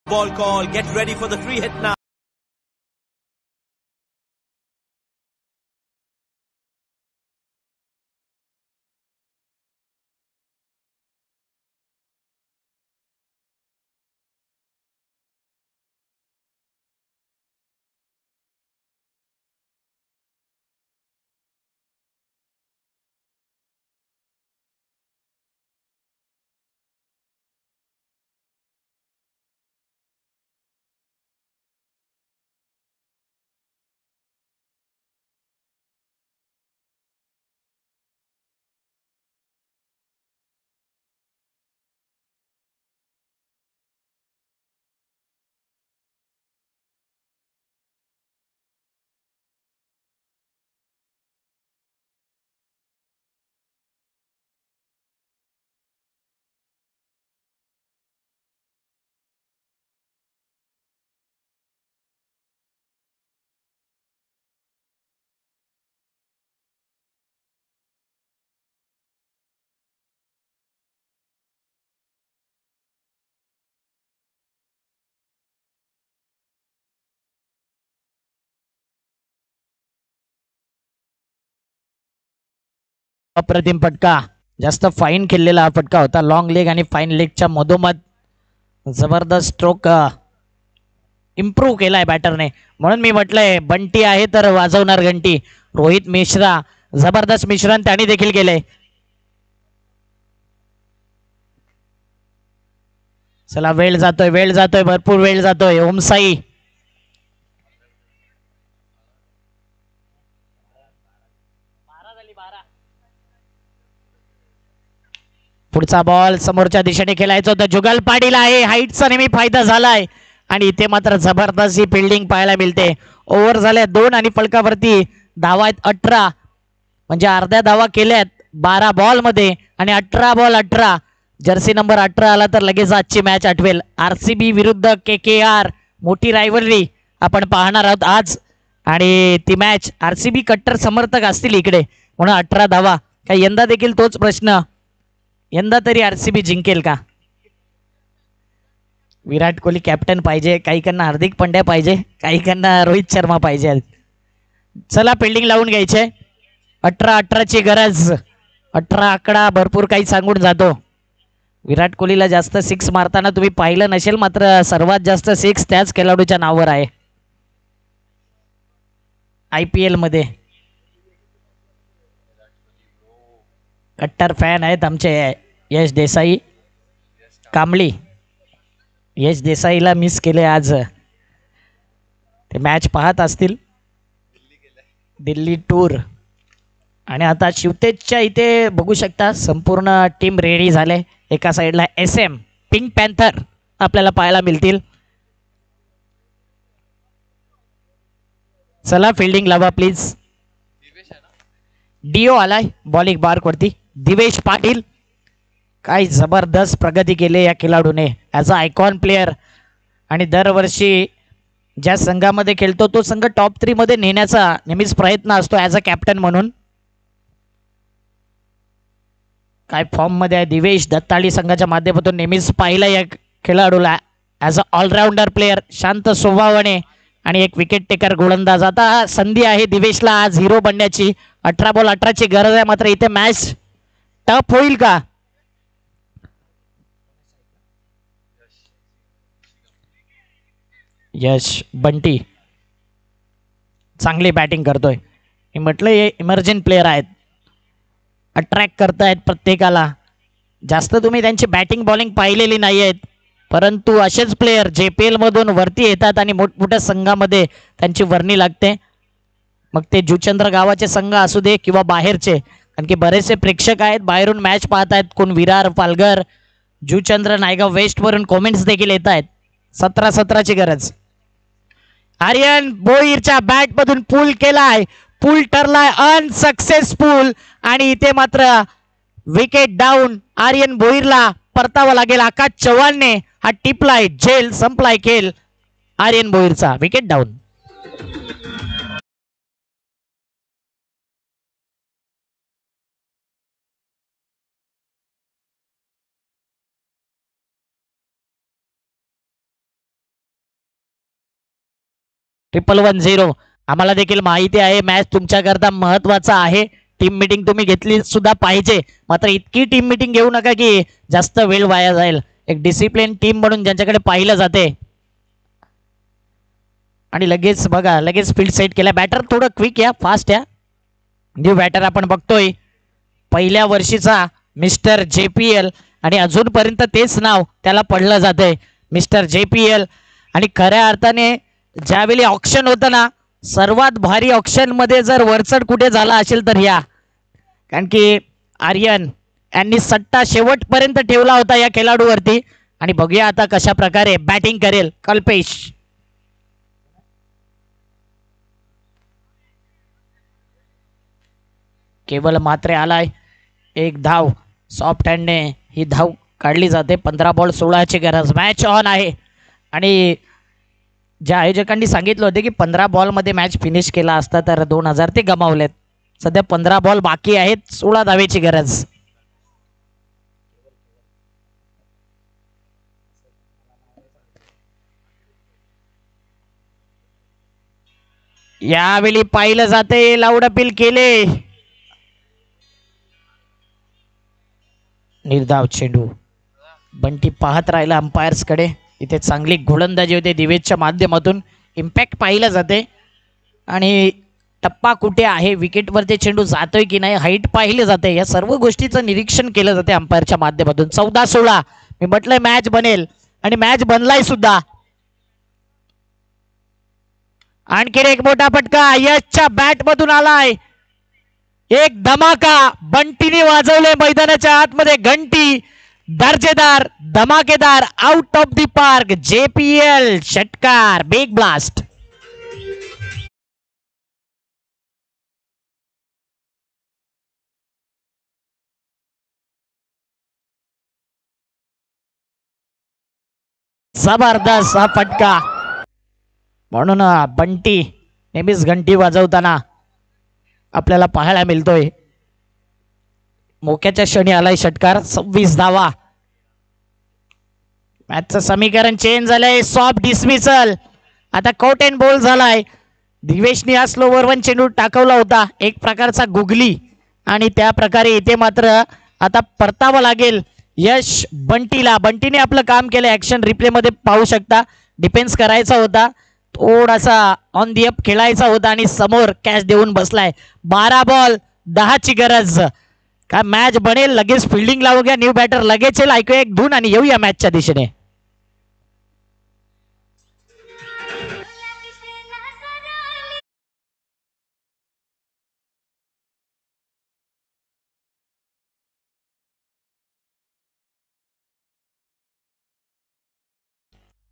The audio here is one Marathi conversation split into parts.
Ball call, get ready for the free hit now. अप्रतिम फटका, जास्त फाईन खेळलेला हा फटका होता. लॉंग लेग आणि फाईन लेगच्या मधोमध जबरदस्त स्ट्रोक इम्प्रूव्ह केलाय बॅटरने. म्हणून मी म्हटलंय बंटी आहे तर वाजवणार घंटी. रोहित मिश्रा जबरदस्त मिश्रण त्याने देखील केलंय. चला वेळ जातोय भरपूर वेळ जातोय. ओमसाई पुढचा बॉल समोरच्या दिशेने खेळायचा होता. जुगल पाटील आहे, हाईटचा नेहमी फायदा झालाय आणि इथे मात्र जबरदस्त ही फिल्डिंग पाहायला मिळते. ओव्हर झाल्या 2 आणि फलकावरती धावा आहेत 18, म्हणजे अर्ध्या धावा केल्यात 12 बॉल मध्ये आणि 18 बॉल 18. जर्सी नंबर 18 आला तर लगेच आजची मॅच आठवेल. आरसीबी विरुद्ध KKR मोठी रायव्हलरी आपण पाहणार आहोत आज आणि ती मॅच आरसीबी कट्टर समर्थक असतील इकडे म्हणून 18 धावा. काय यंदा देखील तोच प्रश्न, यंदा तरी आरसीबी जिंकेल का? विराट कोहली कॅप्टन पाहिजे, काहीकांना हार्दिक पंड्या पाहिजे, काहीकांना रोहित शर्मा पाहिजे. चला फिल्डिंग लावून घ्यायचे. 18-18 ची गरज. 18 आकडा भरपूर काही सांगून जातो. विराट कोहलीला जास्त सिक्स मारताना तुम्ही पाहिलं नसेल, मात्र सर्वात जास्त सिक्स त्याच खेळाडूच्या नावावर आहे IPL मध्ये. कट्टर फॅन आहेत आमचे यश देसाई कांबळी. यश देसाईला मिस केले आज. ते मॅच पाहत असतील. दिल्ली टूर. आणि आता शिवतेजच्या इथे बघू शकता संपूर्ण टीम रेडी झाले. एका साईडला SM पिंक पॅन्थर आपल्याला पाहायला मिळतील. चला फिल्डिंग लावा प्लीज. डिओ आलाय बॉलिंग बार वरती. दिवेश पाटील, काय जबरदस्त प्रगती केली या खेळाडूने ॲज अ आयकॉन प्लेयर. आणि दरवर्षी ज्या संघामध्ये खेळतो तो संघ टॉप 3 मध्ये नेण्याचा नेहमीच प्रयत्न असतो ॲज अ कॅप्टन म्हणून. काय फॉर्म मध्ये आहे दिवेश. दत्ताळी संघाच्या माध्यमातून नेहमीच पाहिलं या खेळाडूला ॲज अ ऑलराऊंडर प्लेयर, शांत स्वभावाने आणि एक विकेट टेकर गोलंदाज. आता संधी आहे दिवेशला आज हिरो बनण्याची. 18 बॉल 18 ची गरज आहे, मात्र इथे मॅच टफ होईल का? यश बंटी चांगली बॅटिंग करतोय. मी म्हटलं हे इमर्जंट प्लेयर आहेत, अट्रॅक्ट करतायत प्रत्येकाला. जास्त तुम्ही त्यांची बॅटिंग बॉलिंग पाहिलेली नाही आहेत, परंतु असेच प्लेयर JPL मधून वरती येतात आणि मोठमोठ्या संघामध्ये त्यांची वर्णी लागते. मग ते जुचंद्र गावाचे संघ असू दे किंवा बाहेरचे, कारण की बरेचसे प्रेक्षक आहेत बाहेरून मॅच पाहत आहेत. कोण विरार, पालघर, जुचंद्र, नायगाव वेस्ट वरून कॉमेंट्स देखील येत आहेत. 17-17 ची गरज. आर्यन भोईरच्या बॅट मधून पूल केलाय, पूल ठरलाय अनसक्सेसफुल आणि इथे मात्र विकेट डाऊन. आर्यन भोईरला परतावा लागेल. आकाश चव्हाणने हा टिपलाय. झेल संपलाय खेळ आर्यन भोईरचा. Wicket down. 1110. आम्हाला देखील माहिती आहे मॅच तुमच्याकरता महत्वाचा आहे. टीम मीटिंग तुम्ही घेतली सुद्धा पाहिजे, मात्र इतकी टीम मीटिंग घेऊ नका की जास्त वेळ वाया जाईल. एक डिसिप्लिन टीम म्हणून ज्यांच्याकडे पाहिलं जाते. आणि लगेच बघा, लगेच फील्ड सेट केला. बॅटर थोडं क्विक या, फास्ट या. न्यू बॅटर आपण बघतोय, पहिल्या वर्षीचा मिस्टर JPL, आणि अजूनपर्यंत तेच नाव त्याला पडलं जातंय, मिस्टर JPL. आणि खऱ्या अर्थाने ज्यावेळी ऑक्शन होतं ना, सर्वात भारी ऑक्शन मध्ये जर वरचढ कुठे झाला असेल तर या, कारण की आर्यन यांनी सट्टा शेवटपर्यंत ठेवला होता या खेळाडूवरती. आणि बघूया आता कशा प्रकारे बॅटिंग करेल कल्पेश. केवळ मात्रे आलाय, एक धाव. सॉफ्ट हँडने ही धाव काढली जाते. 15 बॉल 16ची गरज. मॅच ऑन आहे. आणि ज्या आयोजकांनी सांगितलं होते की 15 बॉलमध्ये मॅच फिनिश केला असता तर 2000 ते गमावलेत. सध्या 15 बॉल बाकी आहेत, 16 धावेची गरज. यावेळी पाहिलं जाते, लाऊड अपील केले. निर्धाव चेंडू. बंटी पाहत राहिला अंपायर्स कडे. इथे चांगली गोलंदाजी होते दिवेशच्या माध्यमातून. इम्पॅक्ट पाहिलं जाते आणि टप्पा कुठे आहे, विकेटवरती चेंडू जातोय की नाही, हाईट पाहिले जाते. या सर्व गोष्टीचं निरीक्षण केलं जाते अंपायरच्या माध्यमातून. 14-16 मी म्हटलंय मॅच बनेल आणि मॅच बनलाय सुद्धा. आणखी एक मोठा फटका यशच्या बॅट मधून आलाय. एक धमाका बंटीने वाजवले मैदानाच्या आतमध्ये. घंटी, दर्जेदार, धमाकेदार, out of the park. JPL षटकार, बिग ब्लास्ट. जबरदस्त हा फटका. म्हणून बंटी नेहमीच घंटी वाजवताना आपल्याला पाहायला मिळतोय. मोक्याच्या क्षणी आलाय षटकार. 26 धावा. मॅचचं समीकरण चेंज झालंय. सॉफ्ट डिसमिसल, आता कॉट अँड बॉल झालाय. दिवेशने हा स्लोवर वन चेंडू टाकवला होता, एक प्रकारचा गुगली, आणि त्या प्रकारे इथे मात्र आता परतावं लागेल यश बंटीला. बंटीने आपलं काम केलं. ऍक्शन रिप्ले मध्ये पाहू शकता. डिफेन्स करायचा होता, थोडासा ऑन दी अप खेळायचा होता आणि समोर कॅच देऊन बसलाय. 12 बॉल 10ची गरज. काय मॅच बनेल. लगेच फिल्डिंग लावू घ्या. न्यू बॅटर लगेच येईल. ऐकूया एक धून आणि येऊया मॅचच्या दिशेने.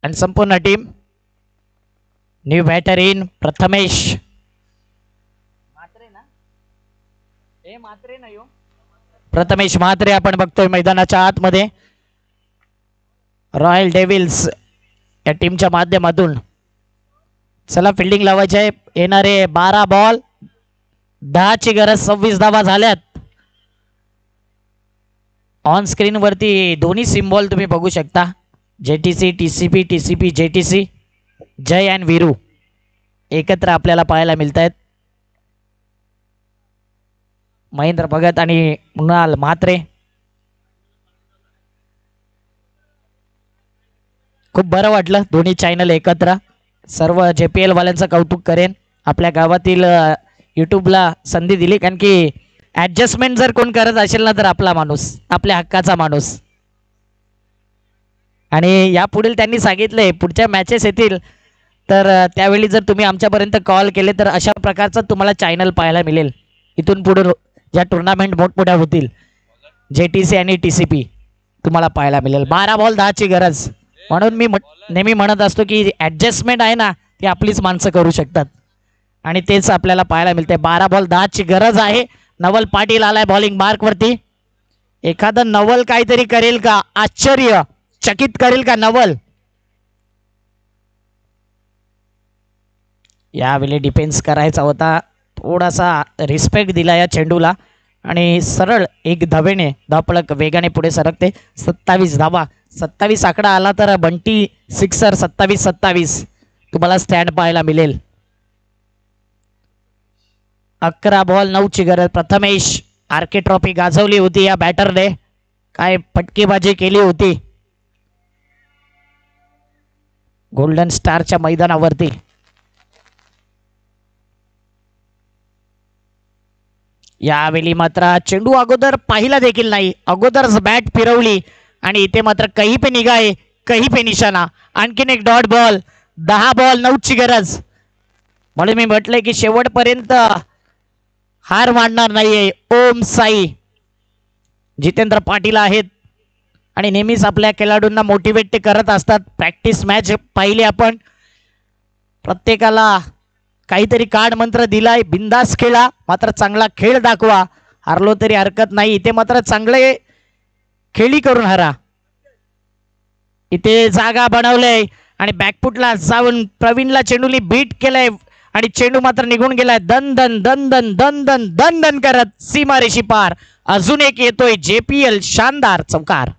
आणि संपूर्ण team. New batter in Prathamesh. Prathamesh Mhatre आपण बघतोय मैदानाच्या आतमध्ये. रॉयल डेव्हिल्स या टीमच्या माध्यमातून. चला फिल्डिंग लावायची आहे. येणारे 12 बॉल 10ची गरज. 26 धावा झाल्यात. ऑन स्क्रीन वरती दोन्ही सिम्बॉल तुम्ही बघू शकता. JTC TCP TCP JTC, Jai and Veeru एकत्र आपल्याला पाहायला मिळत आहेत. महेंद्र भगत आणि मृणाल म्हात्रे. खूप बरं वाटलं दोन्ही चॅनल एकत्र. सर्व JPL वाल्यांचं कौतुक करेन. आपल्या गावातील यूट्यूबला संधी दिली, कारण की ऍडजस्टमेंट जर कोण करत असेल ना तर आपला माणूस, आपल्या हक्काचा माणूस. आणि यापुढील त्यांनी सांगितले पुढच्या मॅचेस येतील तर त्यावेळी जर तुम्ही आमच्यापर्यंत कॉल केले तर अशा प्रकारचं तुम्हाला चॅनल पाहायला मिळेल. इथून पुढे ज्या टुर्नामेंट मोठमोठ्या होतील JTC आणि TCP तुम्हाला पाहायला मिळेल. 12 बॉल 10ची गरज. म्हणून मी नेहमी म्हणत असतो की ऍडजस्टमेंट आहे ना ती आपलीच माणसं करू शकतात, आणि तेच आपल्याला पाहायला मिळते. 12 बॉल 10ची गरज आहे. नवल पाटील आलाय बॉलिंग मार्क वरती. एखादं नवल काहीतरी करेल का, आश्चर्य चकित करेल का नवल. यावेळी डिफेन्स करायचा होता, थोडासा रिस्पेक्ट दिला या चेंडूला आणि सरळ एक धावेने धावपळक वेगाने पुढे सरकते. 27 धावा. 27 आकडा आला तर बंटी सिक्सर. 27-27 तुम्हाला स्टँड पाहायला मिळेल. 11 बॉल 9ची गरज. प्रथमेश आरके ट्रॉफी गाजवली होती या बॅटरने, काय फटकेबाजी केली होती गोल्डन स्टारच्या मैदानावरती. यावेळी मात्र चेंडू अगोदर पाहिला देखील नाही, अगोदरच बॅट फिरवली आणि इथे मात्र कहीं पे निगाहे कहीं पे निशाणा. आणखीन एक डॉट बॉल. 10 बॉल 9ची गरज. म्हणून मी म्हटलंय की शेवटपर्यंत हार मानणार नाहीये. ओम साई जितेंद्र पाटील आहेत आणि नेहमीच आपल्या खेळाडूंना मोटिवेट ते करत असतात. प्रॅक्टिस मॅच पाहिली आपण, प्रत्येकाला काहीतरी कार्ड मंत्र दिलाय. बिंदास खेळा, मात्र चांगला खेळ दाखवा. हारलो तरी हरकत नाही, इथे मात्र चांगले खेळी करून हरा. इथे जागा बनवलंय आणि बॅकफुटला जाऊन प्रवीणला चेंडूनी बीट केलंय आणि चेंडू मात्र निघून गेलाय. दन दन दन दन दन दन दन दन करत सीमारेषी पार. अजून एक येतोय JPL शानदार चौकार.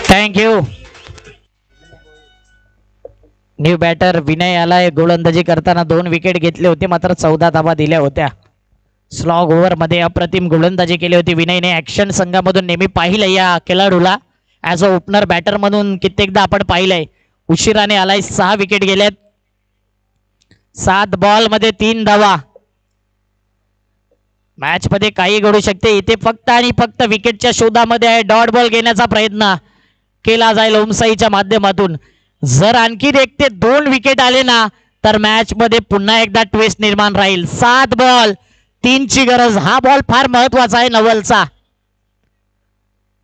थँक्यू. न्यू बॅटर विनय आलाय. गोलंदाजी करताना 2 विकेट घेतले होते, मात्र 14 धावा दिल्या होत्या. स्लॉग ओव्हर मध्ये अप्रतिम गोलंदाजी केली होती विनयने. ऍक्शन संघामधून नेहमी पाहिलंय या खेळाडूला. ऍज अ ओपनर बॅटर म्हणून कित्येकदा आपण पाहिलंय. उशिराने आलाय. 6 विकेट गेल्यात. 7 बॉल मध्ये 3 धावा. मॅच मध्ये काही घडू शकते. इथे फक्त आणि फक्त विकेटच्या शोधामध्ये आहे. डॉट बॉल घेण्याचा प्रयत्न केला जाईल ओमसाईच्या माध्यमातून. जर आणखी एक ते 2 विकेट आले ना तर मॅच मध्ये पुन्हा एकदा ट्विस्ट निर्माण राहील. 7 बॉल 3ची गरज. हा बॉल फार महत्वाचा आहे नवलचा.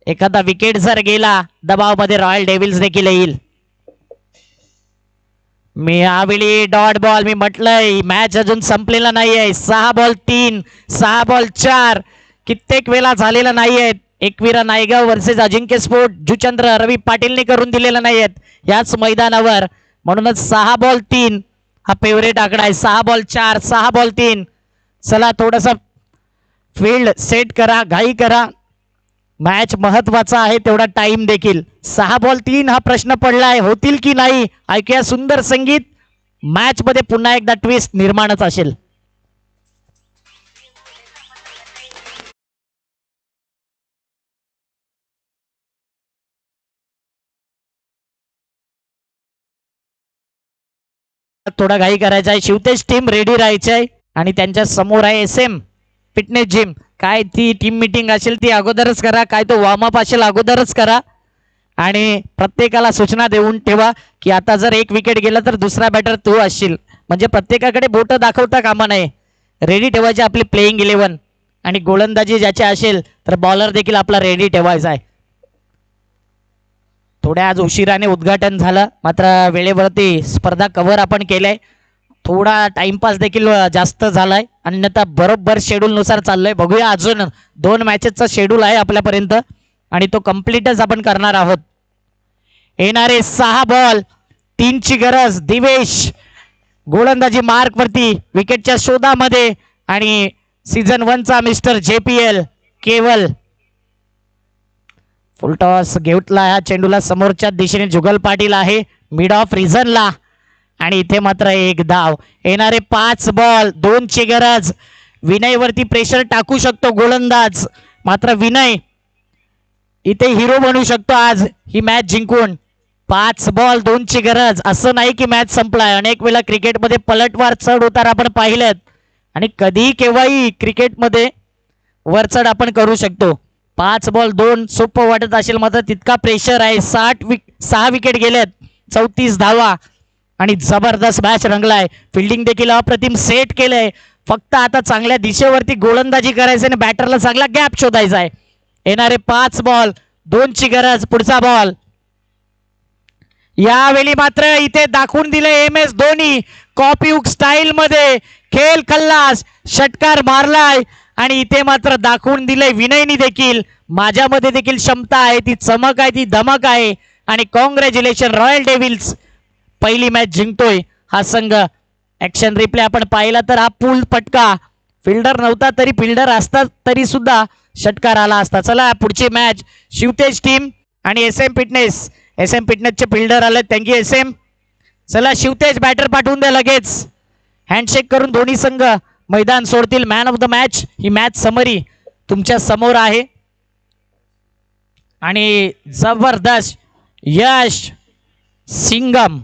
एखादा विकेट जर गेला दबाव मध्ये रॉयल डेव्हिल्स देखील येईल. मी यावेळी डॉट बॉल, मी म्हटलंय मॅच अजून संपलेला नाहीये. 6 बॉल 3, 6 बॉल 4 कित्येक वेळा झालेला नाहीये. एकविरा नायगाव वर्सेस अजिंक्य स्पोर्ट जुचंद्र रवी पाटीलने करून दिलेला नाहीयेत याच मैदानावर. म्हणूनच 6 बॉल 3 हा फेवरेट आकडा आहे. 6 बॉल 4, 6 बॉल 3. चला थोडस फील्ड सेट करा, घाई करा. मॅच महत्वाचा आहे तेवढा टाइम देखील. 6 बॉल 3 हा प्रश्न पडलाय, होतील की नाही. ऐकूया सुंदर संगीत. मॅच मध्ये पुन्हा एकदा ट्विस्ट निर्माणच असेल. थोडा घाई करायचा आहे. शिवतेज टीम रेडी राहायची आहे आणि त्यांच्या समोर आहे SM फिटनेस जिम. काय ती टीम मीटिंग असेल ती अगोदरच करा, काय तो वॉर्मअप असेल अगोदरच करा आणि प्रत्येकाला सूचना देऊन ठेवा की आता जर 1 विकेट गेला तर दुसरा बॅटर तू असशील. म्हणजे प्रत्येकाकडे बोट दाखवता कामा नये. रेडी ठेवायची आपली प्लेइंग 11 आणि गोलंदाजी ज्याचे असेल तर बॉलर देखील आपला रेडी ठेवायचा आहे. थोड्या आज उशिराने उद्घाटन झालं, मात्र वेळेवरती स्पर्धा कव्हर आपण केलंय. थोडा टाइमपास देखील जास्त झालाय, अन्यथा बरोबर शेड्यूल नुसार चाललोय. बघूया, अजून 2 मॅचेसचा शेड्यूल आहे आपल्यापर्यंत आणि तो कम्प्लीटच आपण करणार आहोत. येणारे 6 बॉल, 3ची गरज. दिवेश गोलंदाजी मार्क वरती विकेटच्या शोधामध्ये आणि सीझन 1चा मिस्टर JPL केवल फुलटॉस घेतला. ह्या चेंडूला समोरच्या दिशेने जुगल पाटील आहे मिड ऑफ रिझनला आणि इथे मात्र 1 धाव. येणारे 5 बॉल, 2ची गरज. विनय वरती प्रेशर टाकू शकतो गोलंदाज, मात्र विनय इथे हिरो बनू शकतो आज ही मॅच जिंकून. 5 बॉल, 2ची गरज. असं नाही की मॅच संपलाय. अनेक वेळा क्रिकेटमध्ये पलटवार चढ उतार आपण पाहिलेत आणि कधी केव्हाही क्रिकेटमध्ये वरचढ आपण करू शकतो. 5 बॉल 2 सोपं वाटत असेल, मात्र तितका प्रेशर आहे. 6 विकेट गेलेत, 34 धावा आणि जबरदस्त मॅच रंगलाय. फिल्डिंग देखील अप्रतिम सेट केलंय. फक्त आता चांगल्या दिशेवरती गोलंदाजी करायचं आणि बॅटरला चांगला गॅप शोधायचा आहे. येणारे 5 बॉल, 2ची गरज. पुढचा बॉल. यावेळी मात्र इथे दाखवून दिले MS धोनी कॉपीहुक स्टाईल मध्ये. खेळ खल्लास, षटकार मारलाय आणि इथे मात्र दाखवून दिले विनयनी देखील माझ्यामध्ये देखील क्षमता आहे, ती चमक आहे, ती धमक आहे. आणि कॉंग्रॅच्युलेशन रॉयल डेव्हिल्स, पहिली मॅच जिंकतोय हा संघ. ऍक्शन रिप्ले आपण पाहिला तर हा पूल पटका, फिल्डर नव्हता तरी फिल्डर असता तरी सुद्धा षटकार आला असता. चला पुढची मॅच शिवतेज टीम आणि SM फिटनेस. SM फिटनेसचे फिल्डर आले, थँक्यू SM. चला शिवतेज बॅटर पाठवून द्या लगेच. हँडशेक करून दोन्ही संघ मैदान सोडतील. Man of the match he match summary तुमच्या समोर आहे आणि जबरदस्त यश सिंगम